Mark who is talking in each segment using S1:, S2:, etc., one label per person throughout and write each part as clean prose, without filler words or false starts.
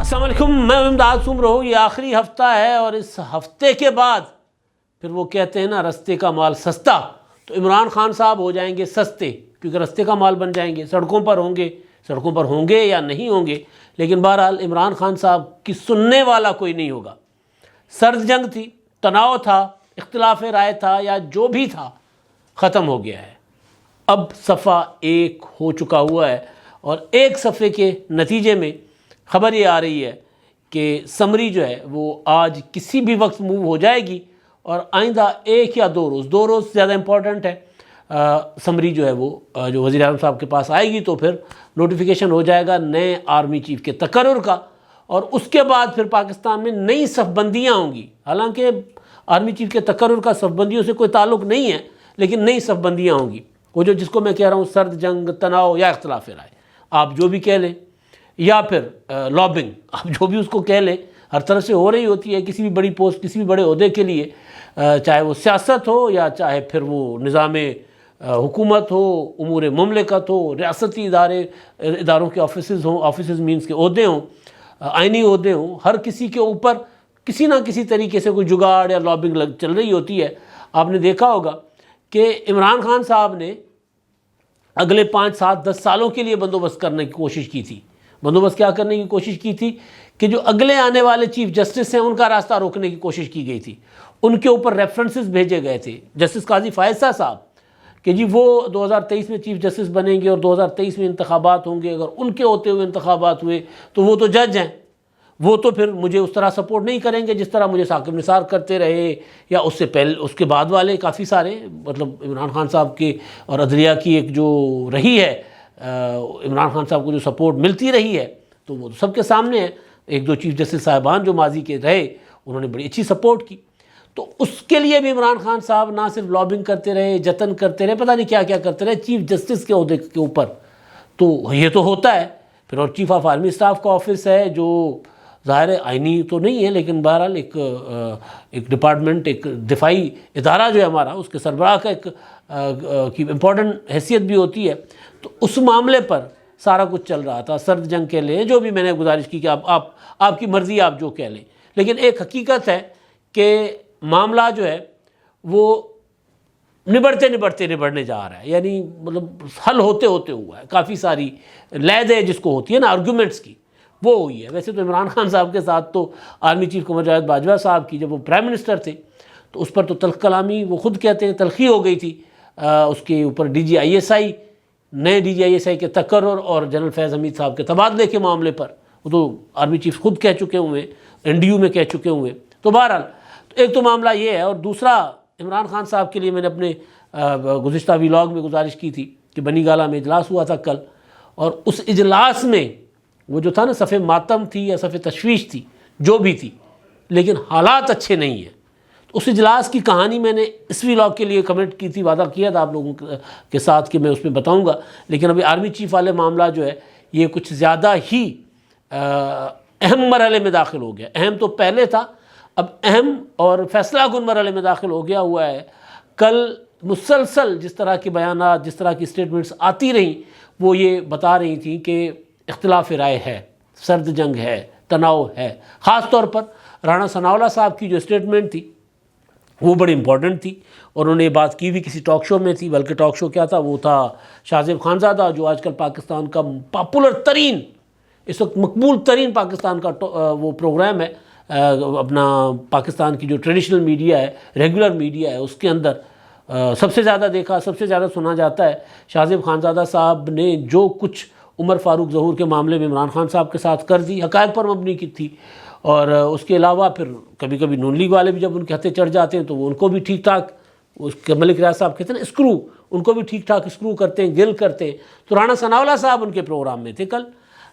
S1: السلام علیکم، میں امداد سوم رہو. یہ آخری ہفتہ ہے اور اس ہفتے کے بعد پھر وہ کہتے ہیں نا رستے کا مال سستا، تو عمران خان صاحب ہو جائیں گے سستے کیونکہ رستے کا مال بن جائیں گے. سڑکوں پر ہوں گے یا نہیں ہوں گے، لیکن بہرحال عمران خان صاحب کی سننے والا کوئی نہیں ہوگا. سرد جنگ تھی، تناؤ تھا، اختلاف رائے تھا یا جو بھی تھا، ختم ہو گیا ہے. اب صفحہ ایک ہو چکا ہوا ہے اور ایک صفحے کے نتیجے میں خبر یہ آ رہی ہے کہ سمری جو ہے وہ آج کسی بھی وقت موو ہو جائے گی اور آئندہ ایک یا دو روز زیادہ امپورٹنٹ ہے. سمری جو ہے وہ جو وزیر اعظم صاحب کے پاس آئے گی تو پھر نوٹیفیکیشن ہو جائے گا نئے آرمی چیف کے تقرر کا، اور اس کے بعد پھر پاکستان میں نئی صف بندیاں ہوں گی. حالانکہ آرمی چیف کے تقرر کا صف بندیوں سے کوئی تعلق نہیں ہے، لیکن نئی صف بندیاں ہوں گی. وہ جس کو میں کہہ رہا ہوں سرد جنگ، تناؤ یا اختلاف رائے، آپ جو بھی کہہ لیں، یا پھر لابنگ، آپ جو بھی اس کو کہہ لیں، ہر طرف سے ہو رہی ہوتی ہے کسی بھی بڑی پوسٹ، کسی بھی بڑے عہدے کے لیے، چاہے وہ سیاست ہو یا چاہے پھر وہ نظام حکومت ہو، امور مملکت ہو، ریاستی اداروں کے آفیسز مینس کے عہدے ہوں، آئینی عہدے ہوں، ہر کسی کے اوپر کسی نہ کسی طریقے سے کوئی جگاڑ یا لابنگ چل رہی ہوتی ہے. آپ نے دیکھا ہوگا کہ عمران خان صاحب نے اگلے 5 7 10 سالوں کے لیے بندوبست کرنے کی کوشش کی تھی. بندوبست کیا کرنے کی کوشش کی تھی کہ جو اگلے آنے والے چیف جسٹس ہیں ان کا راستہ روکنے کی کوشش کی گئی تھی. ان کے اوپر ریفرنسز بھیجے گئے تھے. جسٹس قاضی فائز صاحب کہ جی وہ 2023 میں چیف جسٹس بنیں گے اور 2023 میں انتخابات ہوں گے، اگر ان کے ہوتے ہوئے انتخابات ہوئے تو وہ تو جج ہیں، وہ تو پھر مجھے اس طرح سپورٹ نہیں کریں گے جس طرح مجھے ثاقب نثار کرتے رہے یا اس سے پہلے اس کے بعد والے کافی سارے. مطلب عمران خان صاحب کے اور عدلیہ کی ایک جو رہی ہے، عمران خان صاحب کو جو سپورٹ ملتی رہی ہے تو وہ سب کے سامنے ہے. 1 2 چیف جسٹس صاحبان جو ماضی کے رہے انہوں نے بڑی اچھی سپورٹ کی. تو اس کے لیے بھی عمران خان صاحب نہ صرف لابنگ کرتے رہے، جتن کرتے رہے، پتہ نہیں کیا کیا کرتے رہے چیف جسٹس کے عہدے کے اوپر. تو یہ تو ہوتا ہے پھر. اور چیف آف آرمی اسٹاف کا آفس ہے جو ظاہر آئینی تو نہیں ہے لیکن بہرحال ایک ڈپارٹمنٹ، ایک دفاعی ادارہ جو ہے ہمارا، اس کے سربراہ کا ایک امپورٹنٹ حیثیت بھی ہوتی ہے. تو اس معاملے پر سارا کچھ چل رہا تھا. سرد جنگ کے لیں، جو بھی میں نے گزارش کی کہ آپ کی مرضی، آپ جو کہہ لیں، لیکن ایک حقیقت ہے کہ معاملہ جو ہے وہ نبڑنے جا رہا ہے. یعنی مطلب حل ہوتے ہوا ہے. کافی ساری لید ہے جس کو ہوتی ہے نا آرگومنٹس کی، وہ ہوئی ہے. ویسے تو عمران خان صاحب کے ساتھ تو آرمی چیف قمر جاوید باجوہ صاحب کی جب وہ پرائم منسٹر تھے تو اس پر تو تلخ کلامی، وہ خود کہتے ہیں تلخی ہو گئی تھی. اس کے اوپر DGISI، نئے DGISI کے تقرر اور جنرل فیض حمید صاحب کے تبادلے کے معاملے پر وہ تو آرمی چیف خود کہہ چکے ہوئے، NDU میں کہہ چکے ہوئے. تو بہرحال ایک تو معاملہ یہ ہے، اور دوسرا عمران خان صاحب کے لیے میں نے اپنے گزشتہ ویلاگ میں گزارش کی تھی کہ بنی گالہ میں اجلاس ہوا تھا کل، اور اس اجلاس میں وہ جو تھا نا صف ماتم تھی یا صف تشویش تھی، جو بھی تھی، لیکن حالات اچھے نہیں ہیں. تو اس اجلاس کی کہانی میں نے اس ویلاگ کے لیے کمنٹ کی تھی، وعدہ کیا تھا آپ لوگوں کے ساتھ کہ میں اس میں بتاؤں گا. لیکن ابھی آرمی چیف والے معاملہ جو ہے یہ کچھ زیادہ ہی اہم مرحلے میں داخل ہو گیا. اہم تو پہلے تھا، اب اہم اور فیصلہ کن مرحلے میں داخل ہوا ہے. کل مسلسل جس طرح کے بیانات، جس طرح کی سٹیٹمنٹس آتی رہیں، وہ یہ بتا رہی تھیں کہ اختلاف رائے ہے، سرد جنگ ہے، تناؤ ہے. خاص طور پر رانا ثناءاللہ صاحب کی جو سٹیٹمنٹ تھی وہ بڑی امپورٹنٹ تھی، اور انہوں نے یہ بات کی بھی کسی ٹاک شو میں تھی. بلکہ ٹاک شو کیا تھا، وہ تھا شاہ زیب خانزادہ، جو آج کل پاکستان کا پاپولر ترین، اس وقت مقبول ترین پاکستان کا وہ پروگرام ہے. اپنا پاکستان کی جو ٹریڈیشنل میڈیا ہے، ریگولر میڈیا ہے، اس کے اندر سب سے زیادہ دیکھا، سب سے زیادہ سنا جاتا ہے. شاہ زیب خانزادہ صاحب نے جو کچھ عمر فاروق ظہور کے معاملے میں عمران خان صاحب کے ساتھ کر دی، حقائق پر مبنی کی تھی. اور اس کے علاوہ پھر کبھی کبھی نون لیگ والے بھی جب ان کے ہتھے چڑھ جاتے ہیں تو وہ ان کو بھی ٹھیک ٹھاک، اس کے ملک ریاض صاحب کہتے ہیں نا اسکرو، ان کو بھی ٹھیک ٹھاک اسکرو کرتے ہیں، گل کرتے ہیں. تو رانا ثناءاللہ صاحب ان کے پروگرام میں تھے کل.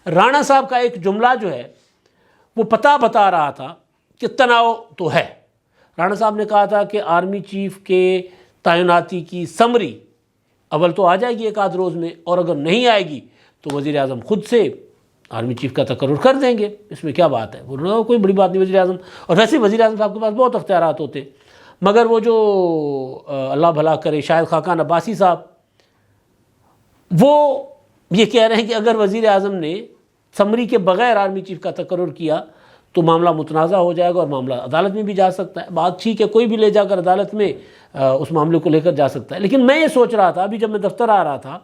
S1: رانا صاحب کا ایک جملہ جو ہے وہ بتا رہا تھا کہ تناؤ تو ہے. رانا صاحب نے کہا تھا کہ آرمی چیف کے تعیناتی کی سمری اول تو آ جائے گی 1 آدھ روز میں، اور اگر نہیں آئے گی تو وزیر اعظم خود سے آرمی چیف کا تقرر کر دیں گے. اس میں کیا بات ہے؟ وہ کوئی بڑی بات نہیں وزیر اعظم. اور ویسے وزیر اعظم صاحب کے پاس بہت اختیارات ہوتے، مگر وہ جو اللہ بھلا کرے شاہد خاقان عباسی صاحب، وہ یہ کہہ رہے ہیں کہ اگر وزیر اعظم نے سمری کے بغیر آرمی چیف کا تقرر کیا تو معاملہ متنازع ہو جائے گا اور معاملہ عدالت میں بھی جا سکتا ہے. بات ٹھیک ہے، کوئی بھی لے جا کر عدالت میں اس معاملے کو لے کر جا سکتا ہے. لیکن میں یہ سوچ رہا تھا ابھی جب میں دفتر آ رہا تھا،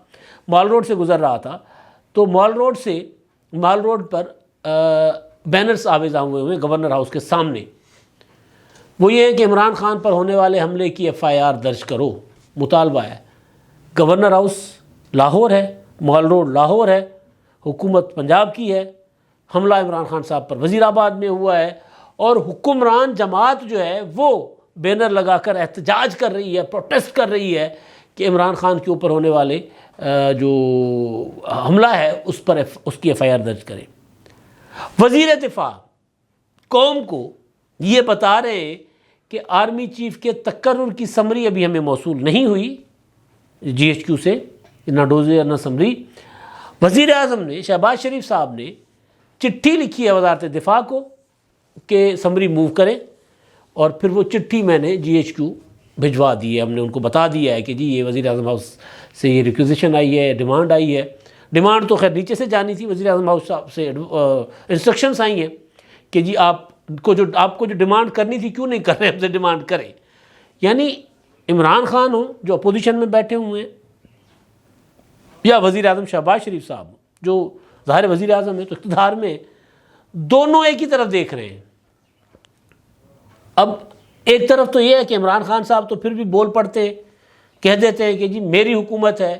S1: مال روڈ سے گزر رہا تھا، تو مال روڈ پر بینرز آویزاں ہوئے گورنر ہاؤس کے سامنے. وہ یہ ہے کہ عمران خان پر ہونے والے حملے کی FIR درج کرو، مطالبہ ہے. گورنر ہاؤس لاہور ہے، مال روڈ لاہور ہے، حکومت پنجاب کی ہے. حملہ عمران خان صاحب پر وزیر آباد میں ہوا ہے، اور حکمران جماعت جو ہے وہ بینر لگا کر احتجاج کر رہی ہے، پروٹیسٹ کر رہی ہے کہ عمران خان کے اوپر ہونے والے جو حملہ ہے اس پر اس کی FIR درج کریں. وزیر دفاع قوم کو یہ بتا رہے ہیں کہ آرمی چیف کے تقرر کی سمری ابھی ہمیں موصول نہیں ہوئی GHQ سے، نہ ڈوزر نہ سمری. وزیر اعظم نے، شہباز شریف صاحب نے چٹھی لکھی ہے وزارت دفاع کو کہ سمری موو کرے، اور پھر وہ چٹھی میں نے GHQ بھجوا دی ہے. ہم نے ان کو بتا دیا ہے کہ جی یہ وزیر اعظم ہاؤس سے یہ ریکویزیشن آئی ہے، ڈیمانڈ آئی ہے. ڈیمانڈ تو خیر نیچے سے جانی تھی، وزیر اعظم ہاؤس صاحب سے انسٹرکشنز آئی ہیں کہ جی آپ کو جو ڈیمانڈ کرنی تھی کیوں نہیں کر رہے، ہم سے ڈیمانڈ کریں. یعنی عمران خان ہوں جو اپوزیشن میں بیٹھے ہوئے ہیں، یا وزیر اعظم شہباز شریف صاحب جو ظاہر وزیر اعظم ہے تو اقتدار میں، دونوں ایک ہی طرف دیکھ رہے ہیں. اب ایک طرف تو یہ ہے کہ عمران خان صاحب تو پھر بھی بول پڑتے، کہہ دیتے ہیں کہ جی میری حکومت ہے،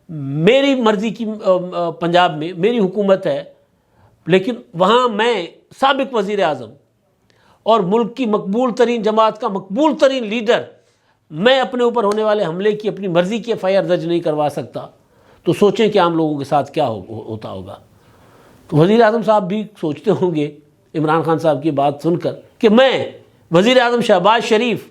S1: میری مرضی کی پنجاب میں میری حکومت ہے، لیکن وہاں میں سابق وزیر اعظم اور ملک کی مقبول ترین جماعت کا مقبول ترین لیڈر، میں اپنے اوپر ہونے والے حملے کی اپنی مرضی کی FIR درج نہیں کروا سکتا. تو سوچیں کہ عام لوگوں کے ساتھ کیا ہوتا ہوگا. تو وزیر اعظم صاحب بھی سوچتے ہوں گے عمران خان صاحب کی بات سن کر کہ میں وزیر اعظم شہباز شریف،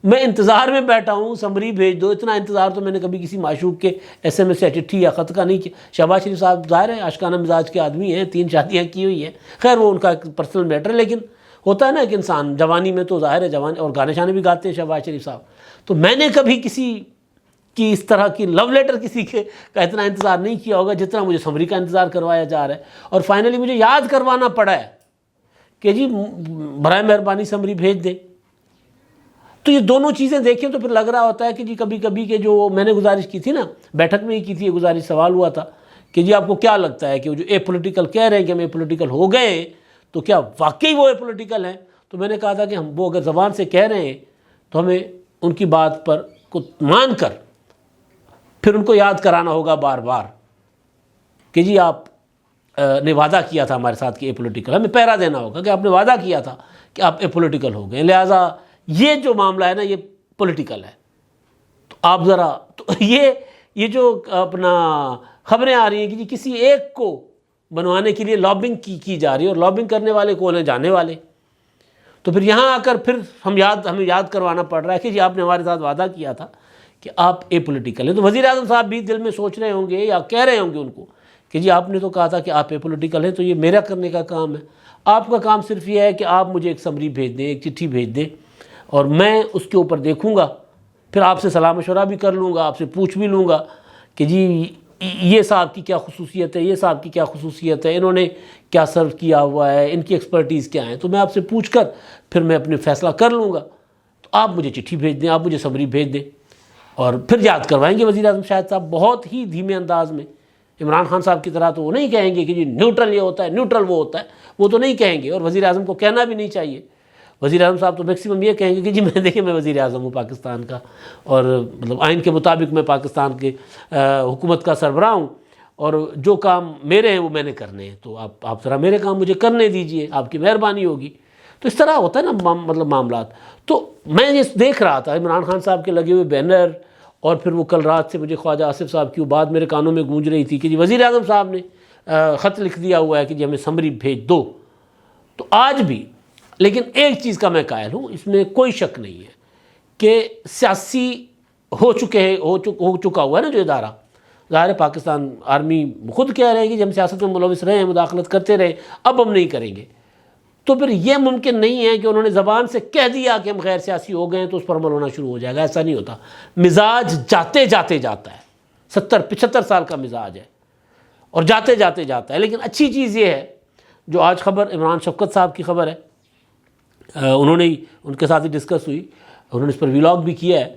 S1: میں انتظار میں بیٹھا ہوں، سمری بھیج دو. اتنا انتظار تو میں نے کبھی کسی معشوق کے SMS یا چٹھی یا خط کا نہیں کیا. شہباز شریف صاحب ظاہر ہے عاشقانہ مزاج کے آدمی ہیں، 3 شادیاں کی ہوئی ہیں، خیر وہ ان کا پرسنل میٹر ہے. لیکن ہوتا ہے نا کہ انسان جوانی میں تو ظاہر ہے جوانی، اور گانے شانے بھی گاتے ہیں شہباز شریف صاحب. تو میں نے کبھی کسی کی اس طرح کی لو لیٹر کسی کا اتنا انتظار نہیں کیا ہوگا جتنا مجھے سمری کا انتظار کروایا جا رہا ہے. اور فائنلی مجھے یاد کروانا پڑا ہے کہ جی برائے مہربانی سمری بھیج دیں. تو یہ دونوں چیزیں دیکھیں تو پھر لگ رہا ہوتا ہے کہ جی کبھی کبھی کہ جو میں نے گزارش کی تھی نا، بیٹھک میں ہی کی تھی یہ گزارش، سوال ہوا تھا کہ جی آپ کو کیا لگتا ہے کہ وہ جو اے پولیٹیکل کہہ رہے ہیں کہ ہم اے پولیٹیکل ہو گئے ہیں، تو کیا واقعی وہ اے پولیٹیکل ہیں؟ تو میں نے کہا تھا کہ ہم وہ اگر زبان سے کہہ رہے ہیں تو ہمیں ان کی بات پر کو مان کر پھر ان کو یاد کرانا ہوگا بار بار کہ جی آپ نے وعدہ کیا تھا ہمارے ساتھ کہ اے پولیٹیکل، ہمیں پیرا دینا ہوگا کہ آپ نے وعدہ کیا تھا کہ آپ اے پولیٹیکل ہو گئے، لہٰذا یہ جو معاملہ ہے نا یہ پولیٹیکل ہے. تو آپ ذرا تو یہ جو اپنا خبریں آ رہی ہیں کہ جی کسی ایک کو بنوانے کے لیے لابنگ کی جا رہی ہے، اور لابنگ کرنے والے کون ہیں؟ جانے والے. تو پھر یہاں آ کر پھر ہمیں یاد کروانا پڑ رہا ہے کہ جی آپ نے ہمارے ساتھ وعدہ کیا تھا کہ آپ اے پولیٹیکل ہیں. تو وزیر اعظم صاحب بھی دل میں سوچ رہے ہوں گے یا کہہ رہے ہوں گے ان کو کہ جی آپ نے تو کہا تھا کہ آپ اے پولیٹیکل ہیں، تو یہ میرا کرنے کا کام ہے. آپ کا کام صرف یہ ہے کہ آپ مجھے ایک سمری بھیج دیں، ایک چٹھی بھیج دیں، اور میں اس کے اوپر دیکھوں گا، پھر آپ سے صلاح مشورہ بھی کر لوں گا، آپ سے پوچھ بھی لوں گا کہ جی یہ صاحب کی کیا خصوصیت ہے، یہ صاحب کی کیا خصوصیت ہے، انہوں نے کیا سرو کیا ہوا ہے، ان کی ایکسپرٹیز کیا ہیں. تو میں آپ سے پوچھ کر پھر میں اپنے فیصلہ کر لوں گا. تو آپ مجھے چٹھی بھیج دیں، آپ مجھے سمری بھیج دیں، اور پھر یاد کروائیں گے وزیر اعظم شاہد صاحب بہت ہی دھیمے انداز میں. عمران خان صاحب کی طرح تو وہ نہیں کہیں گے کہ جی نیوٹرل یہ ہوتا ہے، نیوٹرل وہ ہوتا ہے، وہ تو نہیں کہیں گے، اور وزیر اعظم کو کہنا بھی نہیں چاہیے. وزیر اعظم صاحب تو میکسیمم یہ کہیں گے کہ جی میں وزیر اعظم ہوں پاکستان کا، اور مطلب آئین کے مطابق میں پاکستان کے حکومت کا سربراہ ہوں، اور جو کام میرے ہیں وہ میں نے کرنے ہیں، تو آپ ذرا میرے کام مجھے کرنے دیجئے، آپ کی مہربانی ہوگی. تو اس طرح ہوتا ہے نا مطلب معاملات. تو میں یہ دیکھ رہا تھا عمران خان صاحب کے لگے ہوئے بینر، اور پھر وہ کل رات سے مجھے خواجہ آصف صاحب کی وہ بات میرے کانوں میں گونج رہی تھی کہ جی وزیر اعظم صاحب نے خط لکھ دیا ہوا ہے کہ جی ہمیں سمری بھیج دو. تو آج بھی لیکن ایک چیز کا میں قائل ہوں، اس میں کوئی شک نہیں ہے کہ سیاسی ہو چکا ہوا ہے نا جو ادارہ. ظاہر ہے پاکستان آرمی خود کہہ رہے ہیں کہ جب ہم سیاست میں ملوث رہے ہیں، مداخلت کرتے رہے، اب ہم نہیں کریں گے. تو پھر یہ ممکن نہیں ہے کہ انہوں نے زبان سے کہہ دیا کہ ہم غیر سیاسی ہو گئے ہیں تو اس پر عمل ہونا شروع ہو جائے گا. ایسا نہیں ہوتا. مزاج جاتے جاتا ہے، 70-75 سال کا مزاج ہے، اور جاتے جاتے جاتا ہے۔ لیکن اچھی چیز یہ ہے جو آج خبر عمران شفقت صاحب کی خبر ہے، انہوں نے ان کے ساتھ ہی ڈسکس ہوئی، انہوں نے اس پر ویلاگ بھی کیا ہے۔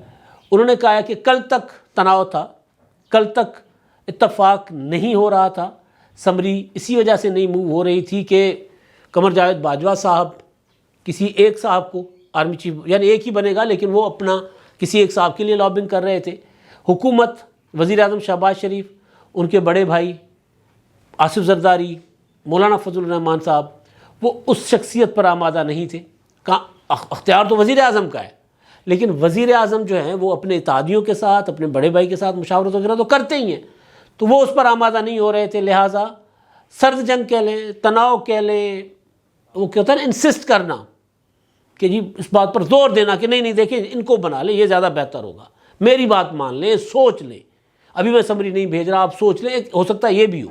S1: انہوں نے کہا ہے کہ کل تک تناؤ تھا، کل تک اتفاق نہیں ہو رہا تھا، سمری اسی وجہ سے نہیں موو ہو رہی تھی کہ قمر جاوید باجوہ صاحب کسی ایک صاحب کو آرمی چیف، یعنی ایک ہی بنے گا لیکن وہ اپنا کسی ایک صاحب کے لیے لابنگ کر رہے تھے۔ حکومت، وزیر اعظم شہباز شریف، ان کے بڑے بھائی آصف زرداری، مولانا فضل الرحمان صاحب، وہ اس شخصیت پر آمادہ نہیں تھے۔ اختیار تو وزیر اعظم کا ہے، لیکن وزیر اعظم جو ہیں وہ اپنے اتحادیوں کے ساتھ، اپنے بڑے بھائی کے ساتھ مشاورت وغیرہ تو کرتے ہی ہیں، تو وہ اس پر آمادہ نہیں ہو رہے تھے۔ لہٰذا سرد جنگ کہہ لیں، تناؤ کہہ لیں، وہ کیا ہوتا ہے نا، انسسٹ کرنا کہ جی اس بات پر زور دینا کہ نہیں دیکھیں ان کو بنا لیں، یہ زیادہ بہتر ہوگا، میری بات مان لیں، سوچ لیں، ابھی میں سمری نہیں بھیج رہا، آپ سوچ لیں، ہو سکتا ہے یہ بھی ہو،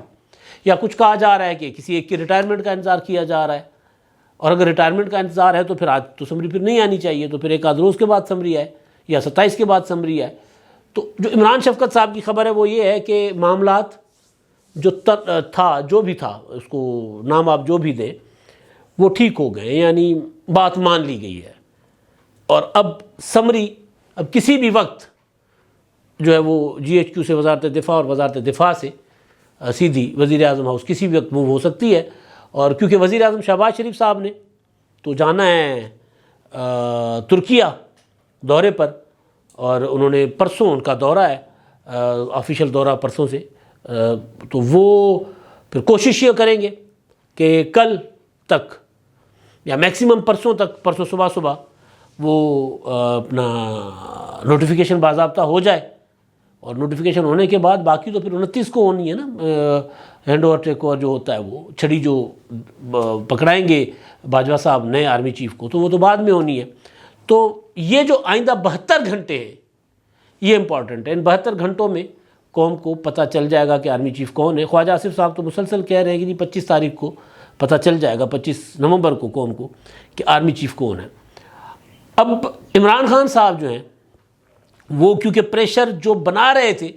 S1: یا کچھ کہا جا رہا ہے کہ کسی ایک کی ریٹائرمنٹ کا انتظار کیا جا رہا ہے، اور اگر ریٹائرمنٹ کا انتظار ہے تو پھر آج تو سمری پھر نہیں آنی چاہیے، تو پھر ایک آدھ روز کے بعد سمری آئے یا 27 کے بعد سمری آئے۔ تو جو عمران شفقت صاحب کی خبر ہے وہ یہ ہے کہ معاملات جو تھا، جو بھی تھا، اس کو نام آپ جو بھی دیں، وہ ٹھیک ہو گئے، یعنی بات مان لی گئی ہے، اور اب سمری اب کسی بھی وقت جو ہے وہ جی ایچ کیو سے وزارت دفاع اور وزارت دفاع سے سیدھی وزیر اعظم ہاؤس کسی بھی وقت موو ہو سکتی ہے۔ اور کیونکہ وزیر اعظم شہباز شریف صاحب نے تو جانا ہے ترکیہ دورے پر، اور انہوں نے پرسوں ان کا دورہ ہے، آفیشیل دورہ پرسوں سے، تو وہ پھر کوشش یہ کریں گے کہ کل تک یا میکسیمم پرسوں تک، پرسوں صبح وہ اپنا نوٹیفیکیشن باضابطہ ہو جائے، اور نوٹیفیکیشن ہونے کے بعد باقی تو پھر 29 کو ہونی ہے نا، ہینڈ اوور ٹیک اوور جو ہوتا ہے، وہ چھڑی جو پکڑائیں گے باجوہ صاحب نئے آرمی چیف کو، تو وہ تو بعد میں ہونی ہے۔ تو یہ جو آئندہ 72 گھنٹے ہیں یہ امپورٹنٹ ہے، ان 72 گھنٹوں میں قوم کو پتہ چل جائے گا کہ آرمی چیف کون ہے۔ خواجہ آصف صاحب تو مسلسل کہہ رہے ہیں کہ جی 25 تاریخ کو پتہ چل جائے گا، 25 نومبر کو قوم کو، کہ آرمی چیف کون ہے۔ اب عمران خان صاحب جو ہیں وہ کیونکہ پریشر جو بنا رہے تھے،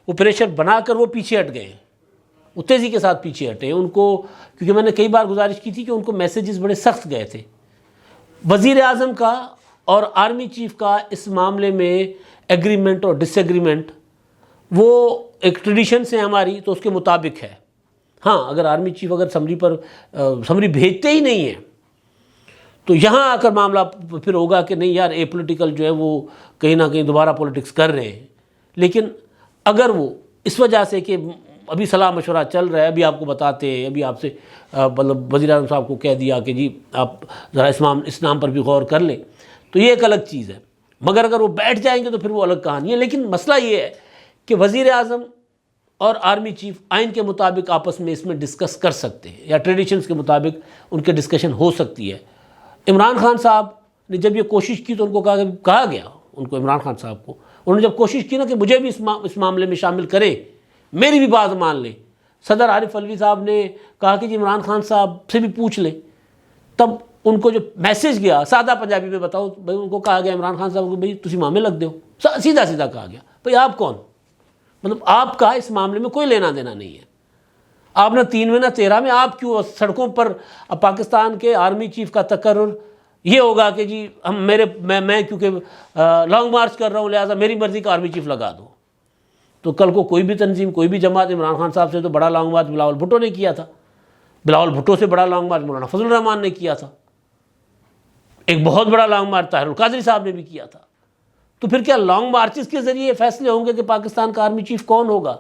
S1: وہ پریشر بنا کر وہ پیچھے ہٹ گئے ہیں، وہ تیزی کے ساتھ پیچھے ہٹے ان کو، کیونکہ میں نے کئی بار گزارش کی تھی کہ ان کو میسیجز بڑے سخت گئے تھے وزیر اعظم کا اور آرمی چیف کا اس معاملے میں ایگریمنٹ اور ڈس ایگریمنٹ، وہ ایک ٹریڈیشن سے ہماری، تو اس کے مطابق ہے۔ ہاں اگر آرمی چیف اگر سمری بھیجتے ہی نہیں ہیں تو یہاں آ کر معاملہ پھر ہوگا کہ نہیں یار اے پولیٹیکل جو ہے وہ کہیں نہ کہیں دوبارہ پولیٹکس کر رہے ہیں۔ لیکن اگر وہ اس وجہ سے کہ ابھی صلاح مشورہ چل رہا ہے، ابھی آپ کو بتاتے ہیں، ابھی آپ سے مطلب وزیر اعظم صاحب کو کہہ دیا کہ جی آپ ذرا اس نام پر بھی غور کر لیں، تو یہ ایک الگ چیز ہے، مگر اگر وہ بیٹھ جائیں گے تو پھر وہ الگ کہانی ہے۔ لیکن مسئلہ یہ ہے کہ وزیر اعظم اور آرمی چیف آئین کے مطابق آپس میں اس میں ڈسکس کر سکتے ہیں، یا ٹریڈیشنز کے مطابق ان کے ڈسکشن ہو سکتی ہے۔ عمران خان صاحب نے جب یہ کوشش کی تو ان کو کہا گیا، ان کو عمران خان صاحب کو انہوں نے جب کوشش کی نا کہ مجھے بھی اس معاملے میں شامل کریں، میری بھی بات مان لیں، صدر عارف علوی صاحب نے کہا کہ جی عمران خان صاحب سے بھی پوچھ لیں، تب ان کو جو میسیج گیا سادہ پنجابی میں بتاؤ بھائی، ان کو کہا گیا عمران خان صاحب کو بھائی تسی معاملے لگ دو، سیدھا کہا گیا بھائی آپ کون، مطلب آپ کا اس معاملے میں کوئی لینا دینا نہیں ہے، آپ نہ 3 میں نہ 13 میں، آپ کیوں سڑکوں پر اب پاکستان کے آرمی چیف کا تقرر یہ ہوگا کہ جی میں کیونکہ لانگ مارچ کر رہا ہوں لہٰذا میری مرضی کا آرمی چیف لگا دو۔ تو کل کو کوئی بھی تنظیم، کوئی بھی جماعت عمران خان صاحب سے تو بڑا لانگ مارچ بلاول بھٹو نے کیا تھا، بلاول بھٹو سے بڑا لانگ مارچ مولانا فضل الرحمان نے کیا تھا، ایک بہت بڑا لانگ مارچ طاہر القادری صاحب نے بھی کیا تھا۔ تو پھر کیا لانگ مارچز کے ذریعے فیصلے ہوں گے کہ پاکستان کا آرمی چیف کون ہوگا؟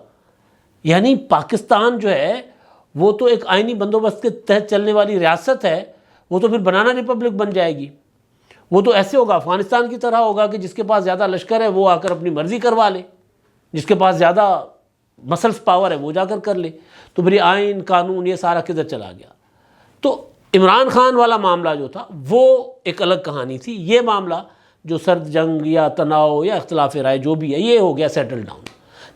S1: یعنی پاکستان جو ہے وہ تو ایک آئینی بندوبست کے تحت چلنے والی ریاست ہے، وہ تو پھر بنانا ریپبلک بن جائے گی، وہ تو ایسے ہوگا افغانستان کی طرح ہوگا کہ جس کے پاس زیادہ لشکر ہے وہ آ کر اپنی مرضی کروا لے، جس کے پاس زیادہ مسلس پاور ہے وہ جا کر کر لے، تو پھر آئین قانون یہ سارا کدھر چلا گیا۔ تو عمران خان والا معاملہ جو تھا وہ ایک الگ کہانی تھی، یہ معاملہ جو سرد جنگ یا تناؤ یا اختلاف رائے جو بھی ہے یہ ہو گیا سیٹل ڈاؤن۔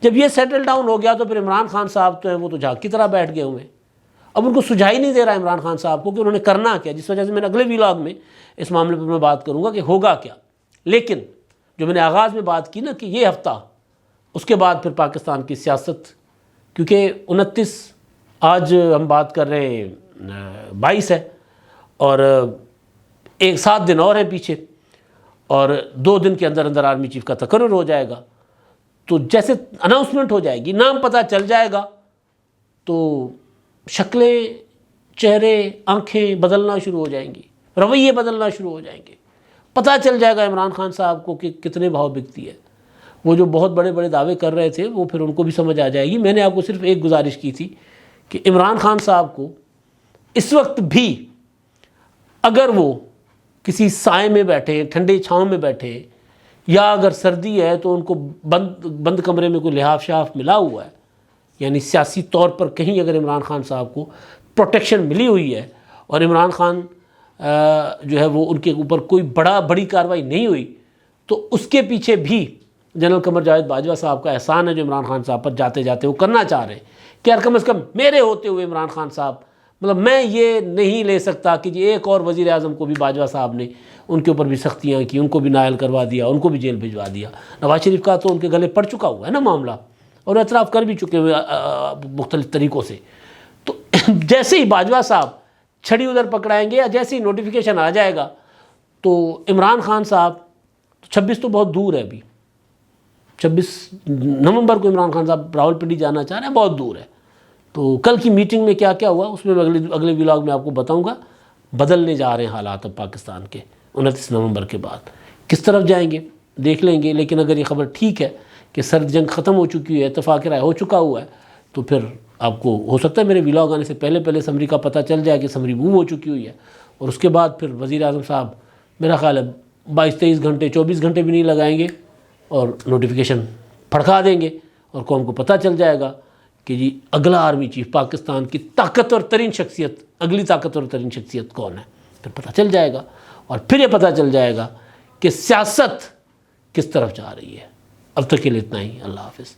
S1: جب یہ سیٹل ڈاؤن ہو گیا تو پھر عمران خان صاحب تو ہیں وہ تو جھاگ کی طرح بیٹھ گئے ہوئے ہیں، اب ان کو سجھائی نہیں دے رہا عمران خان صاحب کو کہ انہوں نے کرنا کیا، جس وجہ سے میں نے اگلے ویلاگ میں اس معاملے پر میں بات کروں گا کہ ہوگا کیا۔ لیکن جو میں نے آغاز میں بات کی نا کہ یہ ہفتہ اس کے بعد پھر پاکستان کی سیاست، کیونکہ 29 آج ہم بات کر رہے ہیں 22 ہے، اور 7 دن اور ہیں پیچھے، اور 2 دن کے اندر اندر آرمی چیف کا تقرر ہو جائے گا۔ تو جیسے اناؤنسمنٹ ہو جائے گی، نام پتہ چل جائے گا، تو شکلیں، چہرے، آنکھیں بدلنا شروع ہو جائیں گی، رویے بدلنا شروع ہو جائیں گے۔ پتہ چل جائے گا عمران خان صاحب کو کہ کتنے بھاؤ بکتی ہے۔ وہ جو بہت بڑے بڑے دعوے کر رہے تھے وہ پھر ان کو بھی سمجھ آ جائے گی۔ میں نے آپ کو صرف ایک گزارش کی تھی کہ عمران خان صاحب کو اس وقت بھی اگر وہ کسی سائے میں بیٹھے، ٹھنڈے چھاؤں میں بیٹھے، یا اگر سردی ہے تو ان کو بند کمرے میں کوئی لحاف شاف ملا ہوا ہے، یعنی سیاسی طور پر کہیں اگر عمران خان صاحب کو پروٹیکشن ملی ہوئی ہے، اور عمران خان جو ہے وہ ان کے اوپر کوئی بڑی کارروائی نہیں ہوئی، تو اس کے پیچھے بھی جنرل قمر جاوید باجوہ صاحب کا احسان ہے جو عمران خان صاحب پر جاتے جاتے وہ کرنا چاہ رہے ہیں کہ کم از کم میرے ہوتے ہوئے عمران خان صاحب، مطلب میں یہ نہیں لے سکتا کہ جی ایک اور وزیر اعظم کو بھی باجوہ صاحب نے ان کے اوپر بھی سختیاں کی، ان کو بھی نائل کروا دیا، ان کو بھی جیل بھجوا دیا۔ نواز شریف کا تو ان کے گلے پڑ چکا ہوا ہے نا معاملہ، اور اعتراف کر بھی چکے ہوئے مختلف طریقوں سے۔ تو جیسے ہی باجوہ صاحب چھڑی ادھر پکڑائیں گے، یا جیسے ہی نوٹیفیکیشن آ جائے گا، تو عمران خان صاحب 26 تو بہت دور ہے، ابھی 26 نومبر کو عمران خان صاحب راولپنڈی جانا چاہ رہے ہیں، بہت دور ہے۔ تو کل کی میٹنگ میں کیا کیا ہوا اس میں اگلے ولاگ میں آپ کو بتاؤں گا۔ بدلنے جا رہے ہیں حالات اب پاکستان کے 29 نومبر کے بعد، کس طرف جائیں گے دیکھ لیں گے۔ لیکن اگر یہ خبر ٹھیک ہے کہ سرد جنگ ختم ہو چکی ہے، اتفاق رائے ہو چکا ہوا ہے، تو پھر آپ کو ہو سکتا ہے میرے ولاگ آنے سے پہلے سمری کا پتہ چل جائے کہ سمری موو ہو چکی ہوئی ہے، اور اس کے بعد پھر وزیر اعظم صاحب میرا خیال ہے 22-23 گھنٹے 24 گھنٹے بھی نہیں لگائیں گے، اور نوٹیفیکیشن پھڑکا دیں گے، اور قوم کو پتہ چل جائے گا کہ جی اگلا آرمی چیف پاکستان کی طاقتور ترین شخصیت، اگلی طاقتور ترین شخصیت کون ہے، پھر پتہ چل جائے گا۔ اور پھر یہ پتہ چل جائے گا کہ سیاست کس طرف جا رہی ہے۔ اب تک کے لیے اتنا ہی، اللہ حافظ۔